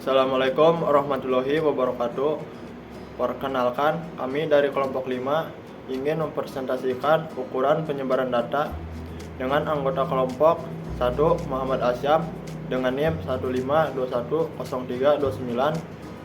Assalamualaikum warahmatullahi wabarakatuh. Perkenalkan, kami dari kelompok 5 ingin mempresentasikan ukuran penyebaran data dengan anggota kelompok 1 Muhammad Asyam dengan NIM 15210329,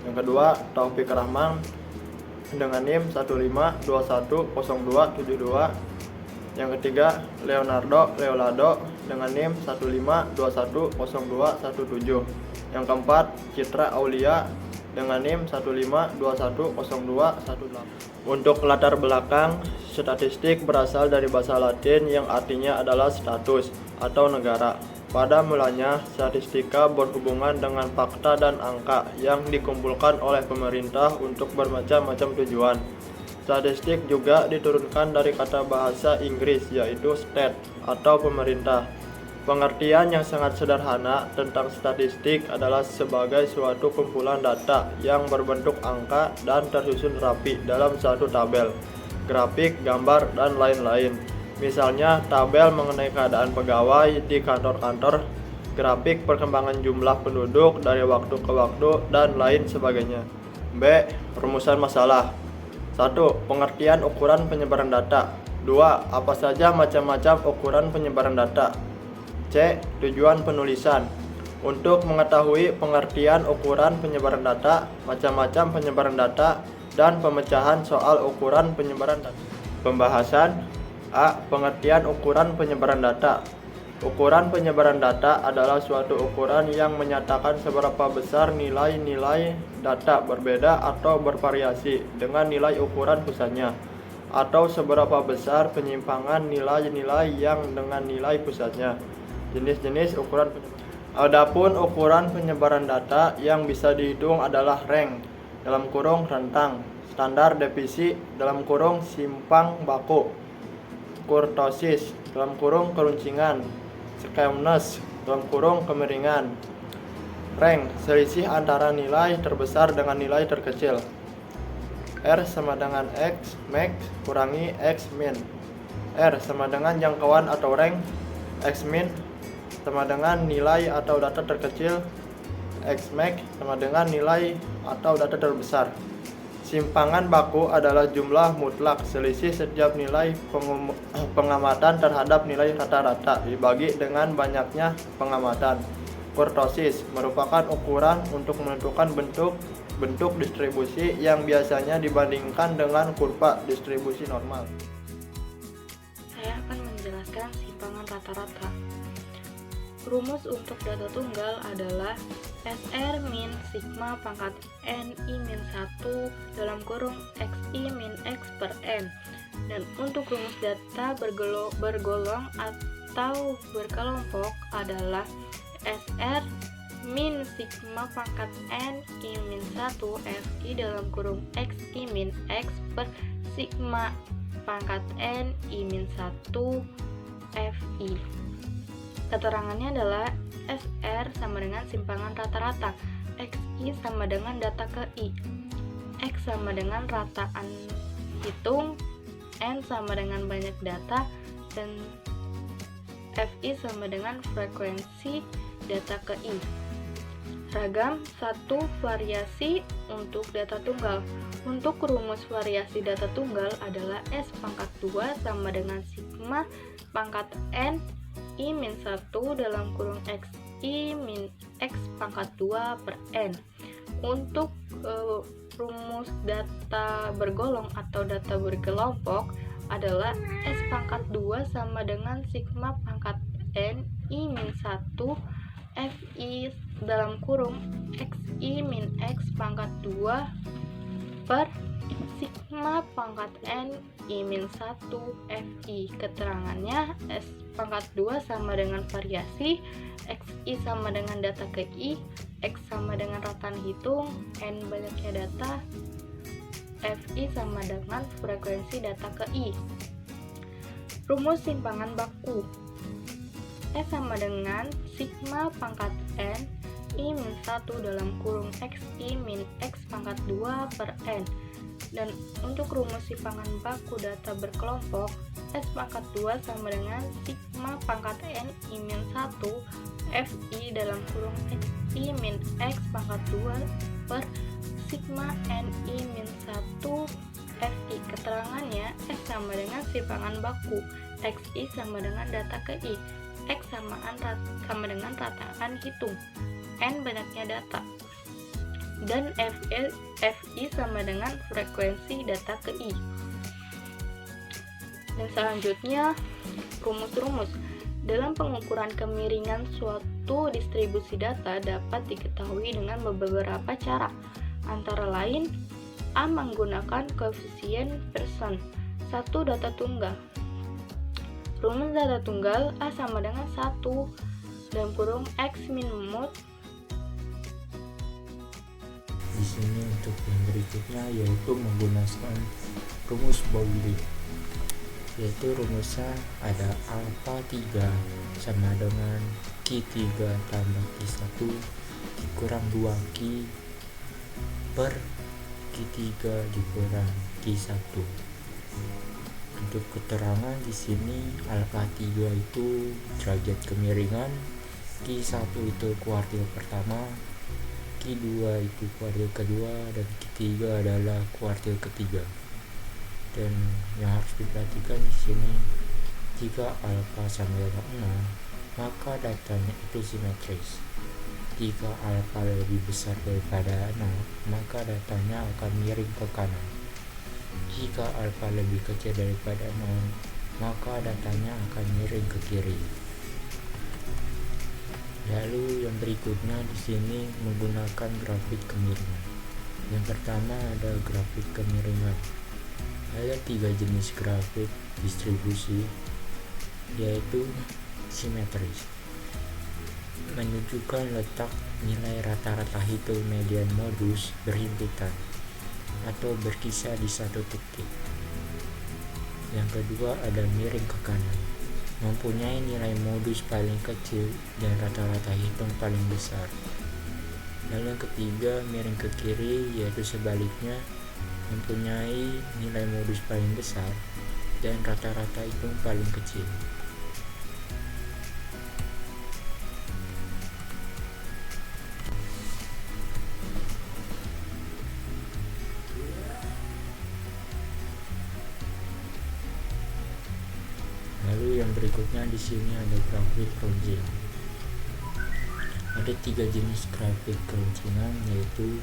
yang kedua Taufik Rahman dengan NIM 15210272, yang ketiga Leonardo Leolado dengan NIM 15210217, yang keempat Citra Aulia dengan NIM 15210218. Untuk latar belakang, statistik berasal dari bahasa Latin yang artinya adalah status atau negara. Pada mulanya, statistika berhubungan dengan fakta dan angka yang dikumpulkan oleh pemerintah untuk bermacam-macam tujuan. Statistik juga diturunkan dari kata bahasa Inggris yaitu state atau pemerintah. Pengertian yang sangat sederhana tentang statistik adalah sebagai suatu kumpulan data yang berbentuk angka dan tersusun rapi dalam satu tabel, grafik, gambar, dan lain-lain. Misalnya, tabel mengenai keadaan pegawai di kantor-kantor, grafik perkembangan jumlah penduduk dari waktu ke waktu, dan lain sebagainya. B. Rumusan masalah. 1. Pengertian ukuran penyebaran data. 2. Apa saja macam-macam ukuran penyebaran data. C. Tujuan penulisan. Untuk mengetahui pengertian ukuran penyebaran data, macam-macam penyebaran data, dan pemecahan soal ukuran penyebaran data. Pembahasan. A. Pengertian ukuran penyebaran data. Ukuran penyebaran data adalah suatu ukuran yang menyatakan seberapa besar nilai-nilai data berbeda atau bervariasi dengan nilai ukuran pusatnya, atau seberapa besar penyimpangan nilai-nilai yang dengan nilai pusatnya. Jenis-jenis ukuran penyebaran. Adapun ukuran penyebaran data yang bisa dihitung adalah rank dalam kurung rentang, standar defisi dalam kurung simpang baku, kurtosis dalam kurung keruncingan, skewness dalam kurung kemiringan. Rank selisih antara nilai terbesar dengan nilai terkecil. R sama dengan X max kurangi X min. R sama dengan jangkauan atau rank. X min sama dengan nilai atau data terkecil. X max sama dengan nilai atau data terbesar. Simpangan baku adalah jumlah mutlak selisih setiap nilai pengamatan terhadap nilai rata-rata dibagi dengan banyaknya pengamatan. Kurtosis merupakan ukuran untuk menentukan bentuk distribusi yang biasanya dibandingkan dengan kurva distribusi normal. Saya akan menjelaskan simpangan rata-rata. Rumus untuk data tunggal adalah SR min sigma pangkat NI min 1 dalam kurung XI min X per N. Dan untuk rumus data bergolong atau berkelompok adalah SR min sigma pangkat NI min 1 FI dalam kurung XI min X per sigma pangkat NI min 1 FI. Keterangannya adalah SR sama dengan simpangan rata-rata, XI sama dengan data ke I, X sama dengan rataan hitung, N sama dengan banyak data, dan FI sama dengan frekuensi data ke I. Ragam 1 variasi untuk data tunggal. Untuk rumus variasi data tunggal adalah S pangkat 2 sama dengan sigma pangkat N I min 1 dalam kurung XI min X pangkat 2 per N. Untuk rumus data bergolong atau data berkelompok adalah S pangkat 2 sama dengan sigma pangkat N I min 1 FI dalam kurung XI min X pangkat 2 per sigma pangkat N I min 1 FI. Keterangannya S pangkat 2 sama dengan variasi, XI sama dengan data ke I, X sama dengan rataan hitung, N banyaknya data, FI sama dengan frekuensi data ke I. Rumus simpangan baku. S sama dengan sigma pangkat N I min 1 dalam kurung XI min X pangkat 2 per N. Dan untuk rumus simpangan baku data berkelompok, S pangkat 2 sama dengan sigma pangkat N I min 1 FI dalam kurung X I min X pangkat 2 per sigma NI min 1 FI. Keterangannya, X sama dengan simpangan baku, XI sama dengan data ke I, X sama dengan rataan hitung, N banyaknya data, dan FI sama dengan frekuensi data ke I. Dan selanjutnya, rumus-rumus. Dalam pengukuran kemiringan suatu distribusi data dapat diketahui dengan beberapa cara, antara lain A. Menggunakan koefisien Pearson. 1. Data tunggal. Rumus data tunggal A sama dengan 1 dan kurung X min mod. Di sini untuk yang berikutnya yaitu menggunakan rumus Pauli, yaitu rumusnya ada alfa 3 sama dengan Q3 tambah Q1 dikurang 2Q per Q3 dikurang Q1. Untuk keterangan di sini alfa 3 itu derajat kemiringan, Q1 itu kuartil pertama, Q2 itu kuartil kedua, dan Q3 adalah kuartil ketiga. Dan yang harus diperhatikan di sini, jika alfa sama dengan 0, maka datanya itu simetris. Jika alfa lebih besar daripada 0, maka datanya akan miring ke kanan. Jika alfa lebih kecil daripada 0, maka datanya akan miring ke kiri. Lalu yang berikutnya di sini menggunakan grafik kemiringan. Yang pertama ada grafik kemiringan. Ada 3 jenis grafik distribusi, yaitu simetris, menunjukkan letak nilai rata-rata hitung median modus berhimpitan atau berkisar di satu titik. Yang kedua ada miring ke kanan, mempunyai nilai modus paling kecil dan rata-rata hitung paling besar. Lalu yang ketiga miring ke kiri, yaitu sebaliknya, mempunyai nilai modus paling besar dan rata-rata hitung paling kecil. Lalu yang berikutnya di sini ada grafik keruncing. Ada 3 jenis grafik keruncingan, yaitu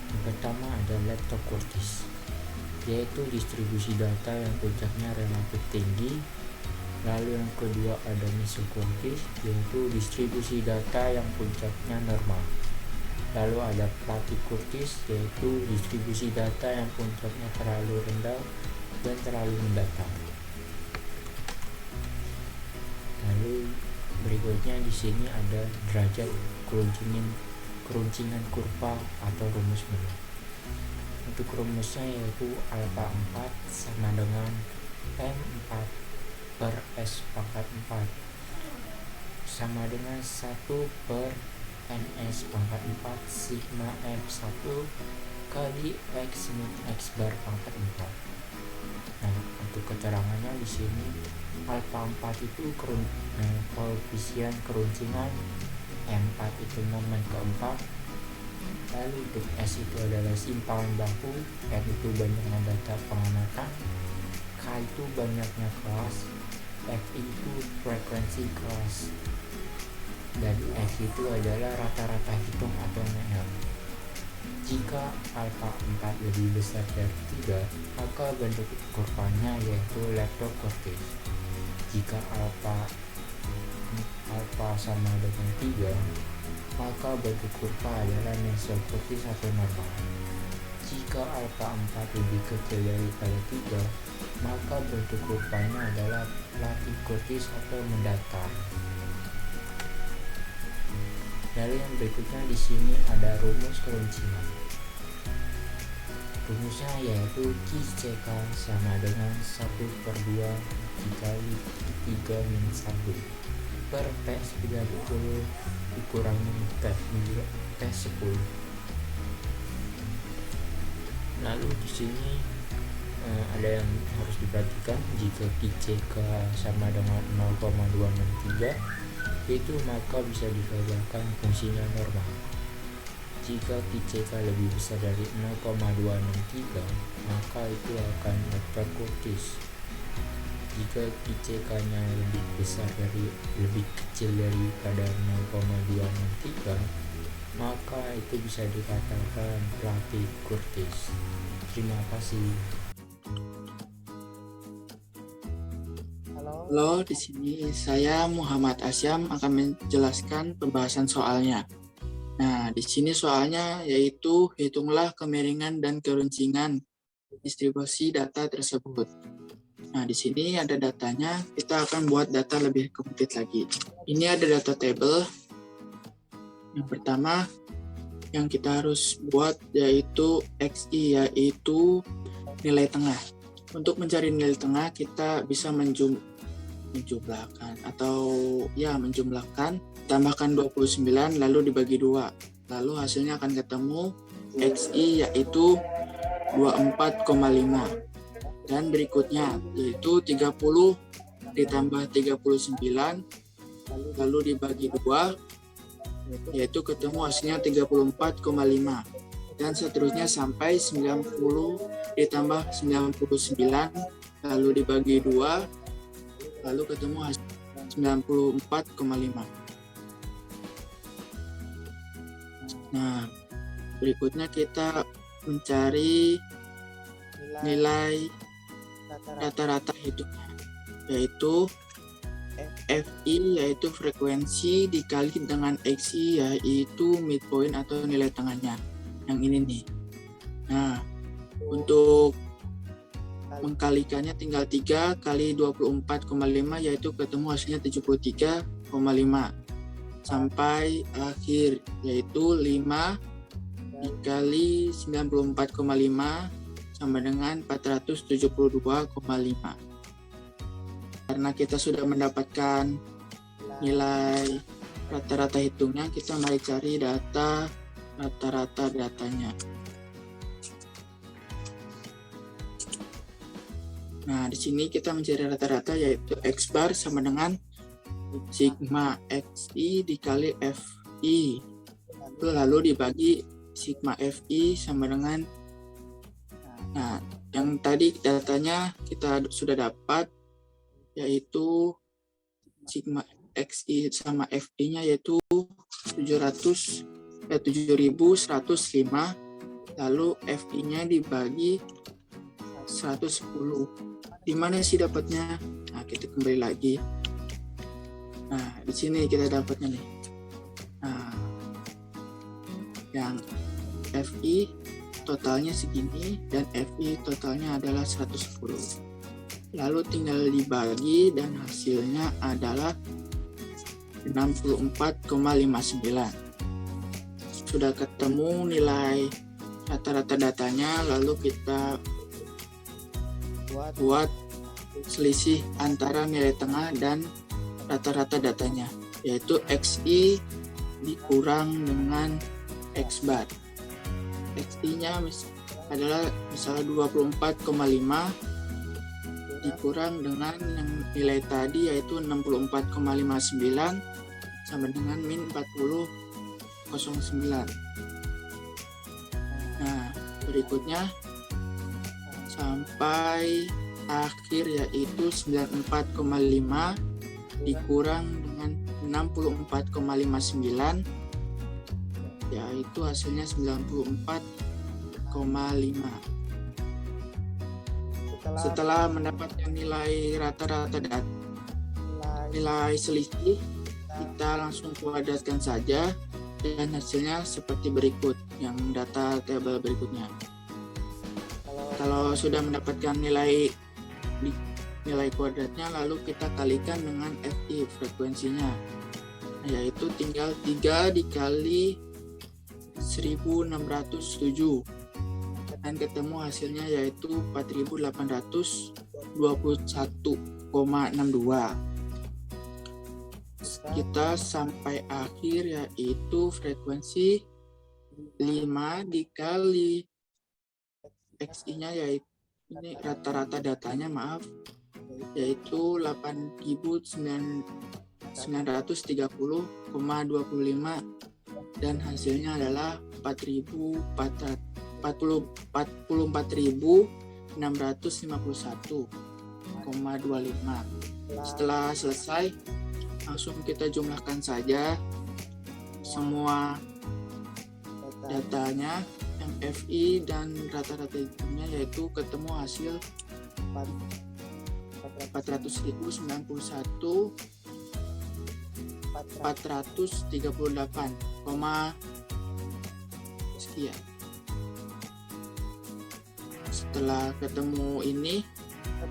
yang pertama ada leptokurtis, yaitu distribusi data yang puncaknya relatif tinggi. Lalu yang kedua ada mesokurtis, yaitu distribusi data yang puncaknya normal. Lalu ada platikurtis, yaitu distribusi data yang puncaknya terlalu rendah dan terlalu mendatar. Lalu berikutnya di sini ada derajat keruncingan kurva atau rumus Miller. Untuk rumusnya yaitu alfa 4 sama dengan M4 per S pangkat 4 sama dengan 1 per NS pangkat 4 sigma F1 kali X min X bar pangkat 4. Nah, untuk keterangannya di sini alfa 4 itu koefisien keruncingan, M4 itu momen keempat, lalu untuk S itu adalah simpangan baku, M itu banyaknya data pengamatan, K itu banyaknya kelas, F itu frekuensi kelas, dan X itu adalah rata-rata hitung atau NL. Jika alfa 4 lebih besar dari 3, maka bentuk kurvanya yaitu leptokurtis. Jika alfa sama dengan 3, maka bentuk kurva adalah mesokurtis atau normal. Jika alfa 4 lebih kecil daripada 3, maka bentuk kurvanya adalah platikurtis atau mendatar. Lalu yang berikutnya di sini ada rumus keruncingan. Rumusnya yaitu QCK sama dengan 1/2 dikali 3 min 1 per P10 dikurangi P10. Lalu di sini ada yang harus diperhatikan. Jika QCK sama dengan 0,263, itu maka bisa dikatakan fungsinya normal. Jika QCK lebih besar dari 0,263, maka itu akan hiperkurtis. Jika QCK-nya lebih kecil daripada 0,263, maka itu bisa dikatakan brachikurtis. Terima kasih. Halo, di sini saya Muhammad Asyam akan menjelaskan pembahasan soalnya. Nah, di sini soalnya yaitu hitunglah kemiringan dan keruncingan distribusi data tersebut. Nah, di sini ada datanya, kita akan buat data lebih komplit lagi. Ini ada data table. Yang pertama yang kita harus buat yaitu XI, yaitu nilai tengah. Untuk mencari nilai tengah, kita bisa menjumlahkan, tambahkan 29 lalu dibagi 2. Lalu hasilnya akan ketemu XI yaitu 24,5. Dan berikutnya yaitu 30 ditambah 39 lalu dibagi 2 yaitu ketemu hasilnya 34,5. Dan seterusnya sampai 90 ditambah 99 lalu dibagi 2 lalu ketemu hasil 94,5. Nah, berikutnya kita mencari nilai rata-rata hitungnya, yaitu FI yaitu frekuensi dikali dengan XI yaitu midpoint atau nilai tengahnya. Yang ini nih. Nah, untuk mengkalikannya tinggal 3 kali 24,5 yaitu ketemu hasilnya 73,5 sampai akhir yaitu 5 dikali 94,5 sama dengan 472,5. Karena kita sudah mendapatkan nilai rata-rata hitungnya, kita mari cari data rata-rata datanya. Nah, di sini kita mencari rata-rata yaitu X bar sama dengan sigma XI dikali FI. Lalu dibagi sigma FI sama dengan, nah, yang tadi datanya kita sudah dapat yaitu sigma XI sama FI-nya yaitu 7.105, lalu FI-nya dibagi 110. Di mana sih dapatnya? Nah, kita kembali lagi. Nah, di sini kita dapatnya nih. Nah, yang FI totalnya segini dan FI totalnya adalah 110. Lalu tinggal dibagi dan hasilnya adalah 64,59. Sudah ketemu nilai rata-rata datanya, lalu kita buat selisih antara nilai tengah dan rata-rata datanya, yaitu XI dikurang dengan X bar. XI-nya adalah misalnya 24,5 dikurang dengan yang nilai tadi yaitu 64,59 sama dengan min 40,09. Nah, berikutnya sampai akhir yaitu 94,5 dikurang dengan 64,59 yaitu hasilnya 94,5. Setelah mendapatkan nilai rata-rata dan nilai selisih, kita langsung padatkan saja dan hasilnya seperti berikut yang data tabel berikutnya. Kalau sudah mendapatkan nilai kuadratnya, lalu kita kalikan dengan FI frekuensinya, yaitu tinggal 3 dikali 1607 dan ketemu hasilnya yaitu 4821,62. Kita sampai akhir yaitu frekuensi 5 dikali XI-nya yaitu ini rata-rata datanya yaitu 8.999 930,25 dan hasilnya adalah 44.651,25. Setelah selesai, langsung kita jumlahkan saja semua datanya, MFI dan rata-rata itunya, yaitu ketemu hasil 400.091.438, sekian. Setelah ketemu ini,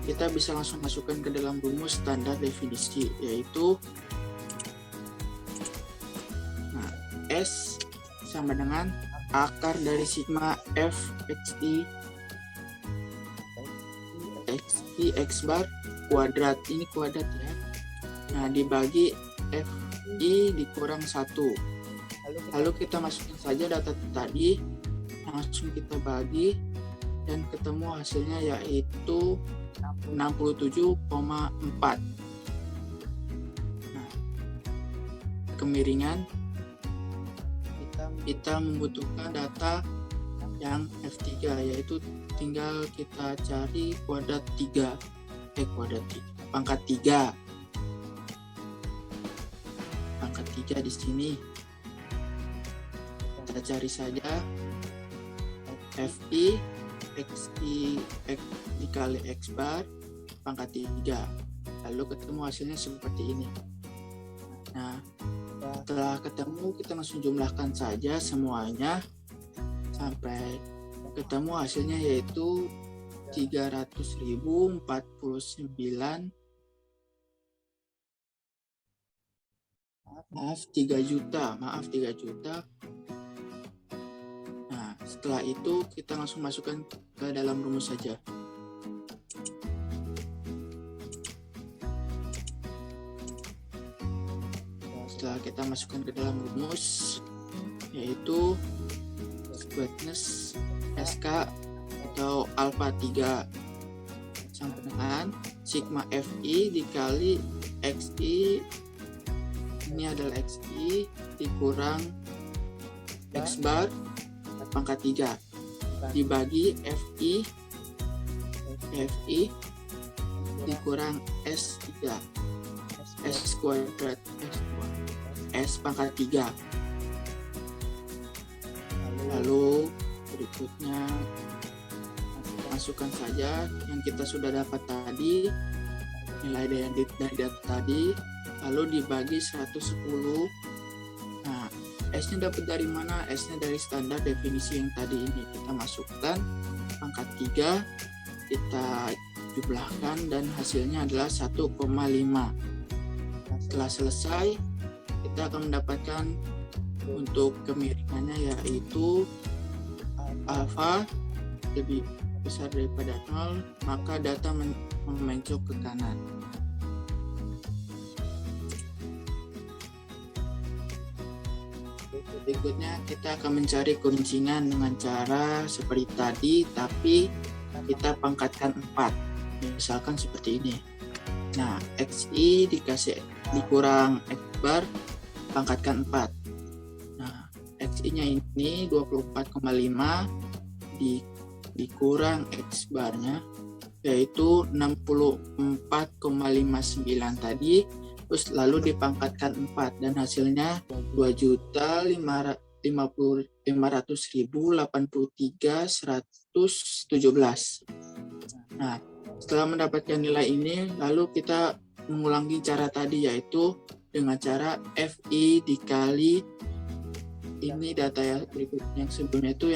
kita bisa langsung masukkan ke dalam rumus standar definisi, yaitu S sama dengan akar dari sigma F XI X bar kuadrat, ini kuadrat ya. Nah, dibagi FI dikurang 1. Lalu kita masukkan saja data tadi, langsung kita bagi dan ketemu hasilnya yaitu 67,4. Nah, kemiringan kita membutuhkan data yang F3, yaitu tinggal kita cari kuadrat 3, pangkat 3 di sini. Kita cari saja FI XI X dikali X bar pangkat 3, lalu ketemu hasilnya seperti ini. Nah, setelah ketemu, kita langsung jumlahkan saja semuanya sampai ketemu hasilnya yaitu 300.049, maaf 3 juta. Nah, setelah itu kita langsung masukkan ke dalam rumus saja. Setelah kita masukkan ke dalam rumus, yaitu squareness SK atau alpha 3 sama dengan sigma FI dikali XI, ini adalah XI dikurang X bar pangkat 3 dibagi FI dikurang S3 S kuadrat S pangkat 3. Lalu berikutnya masukkan saja yang kita sudah dapat tadi, nilai dari data tadi, lalu dibagi 110. Nah, S-nya dapat dari mana? S-nya dari standar definisi yang tadi ini. Kita masukkan pangkat 3, kita jumlahkan dan hasilnya adalah 1,5. Setelah selesai, kita akan mendapatkan untuk kemiringannya yaitu alfa lebih besar daripada 0, maka data memencok ke kanan. Berikutnya kita akan mencari keruncungan dengan cara seperti tadi, tapi kita pangkatkan 4. Misalkan seperti ini. Nah, XI dikurang X bar, pangkatkan 4. Nah, XI-nya ini 24,5 dikurang X barnya, yaitu 64,59 tadi, terus lalu dipangkatkan 4 dan hasilnya 2.500.083.117. Nah, setelah mendapatkan nilai ini, lalu kita mengulangi cara tadi, yaitu dengan cara FI dikali ini data yang berikutnya, yang sebelumnya itu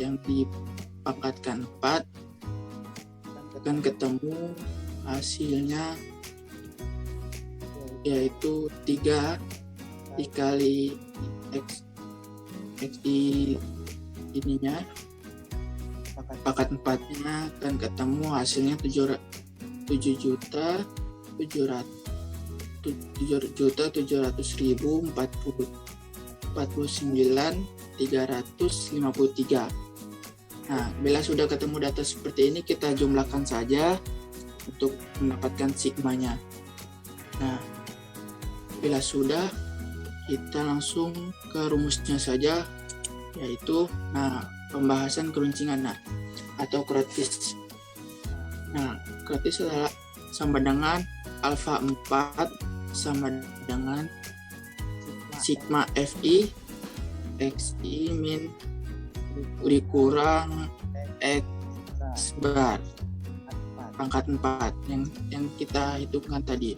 yang dipangkatkan 4, akan ketemu hasilnya yaitu 3 dikali XI ininya, pangkat 4-nya akan ketemu hasilnya 7.700.049.353. Nah, bila sudah ketemu data seperti ini, kita jumlahkan saja untuk mendapatkan sigmanya. Nah, Bila sudah, kita langsung ke rumusnya saja, yaitu pembahasan keruncingan atau krotis. Krotis adalah sama dengan alfa 4 sama dengan sigma FI XI min dikurang X bar pangkat 4 yang kita hitungkan tadi.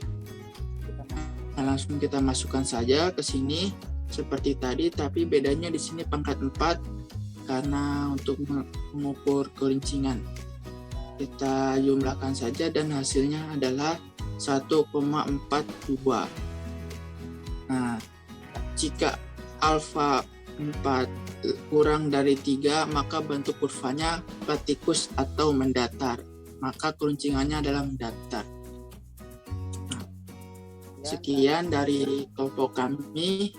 Langsung kita masukkan saja ke sini seperti tadi, tapi bedanya di sini pangkat 4 karena untuk mengukur kelincingan. Kita jumlahkan saja dan hasilnya adalah 1,42. Jika alfa 4 kurang dari 3, maka bentuk kurvanya platikus atau mendatar. Maka keruncingannya adalah mendatar. Sekian dari kelompok kami.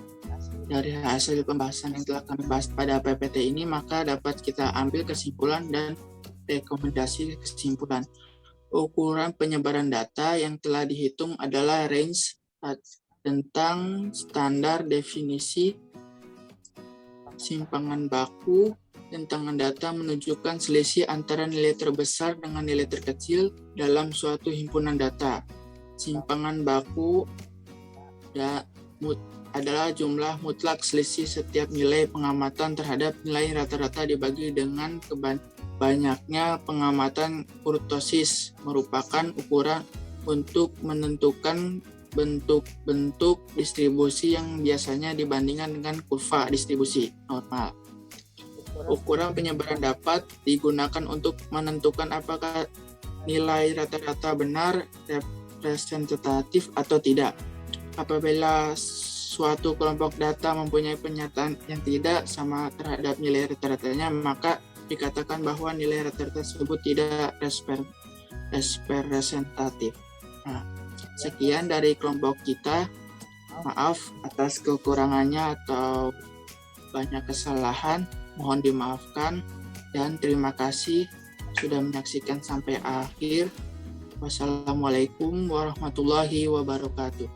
Dari hasil pembahasan yang telah kami bahas pada PPT ini, maka dapat kita ambil kesimpulan dan rekomendasi kesimpulan. Ukuran penyebaran data yang telah dihitung adalah range tentang standar definisi simpangan baku. Tentangan data menunjukkan selisih antara nilai terbesar dengan nilai terkecil dalam suatu himpunan data. Simpangan baku adalah jumlah mutlak selisih setiap nilai pengamatan terhadap nilai rata-rata dibagi dengan banyaknya pengamatan kurtosis, merupakan ukuran untuk menentukan bentuk-bentuk distribusi yang biasanya dibandingkan dengan kurva distribusi normal. Ukuran penyebaran dapat digunakan untuk menentukan apakah nilai rata-rata benar, representatif atau tidak. Apabila suatu kelompok data mempunyai pernyataan yang tidak sama terhadap nilai rata-ratanya, maka dikatakan bahwa nilai rata-rata tersebut tidak representatif. Sekian dari kelompok kita. Maaf atas kekurangannya atau banyak kesalahan. Mohon dimaafkan dan terima kasih sudah menyaksikan sampai akhir. Wassalamualaikum warahmatullahi wabarakatuh.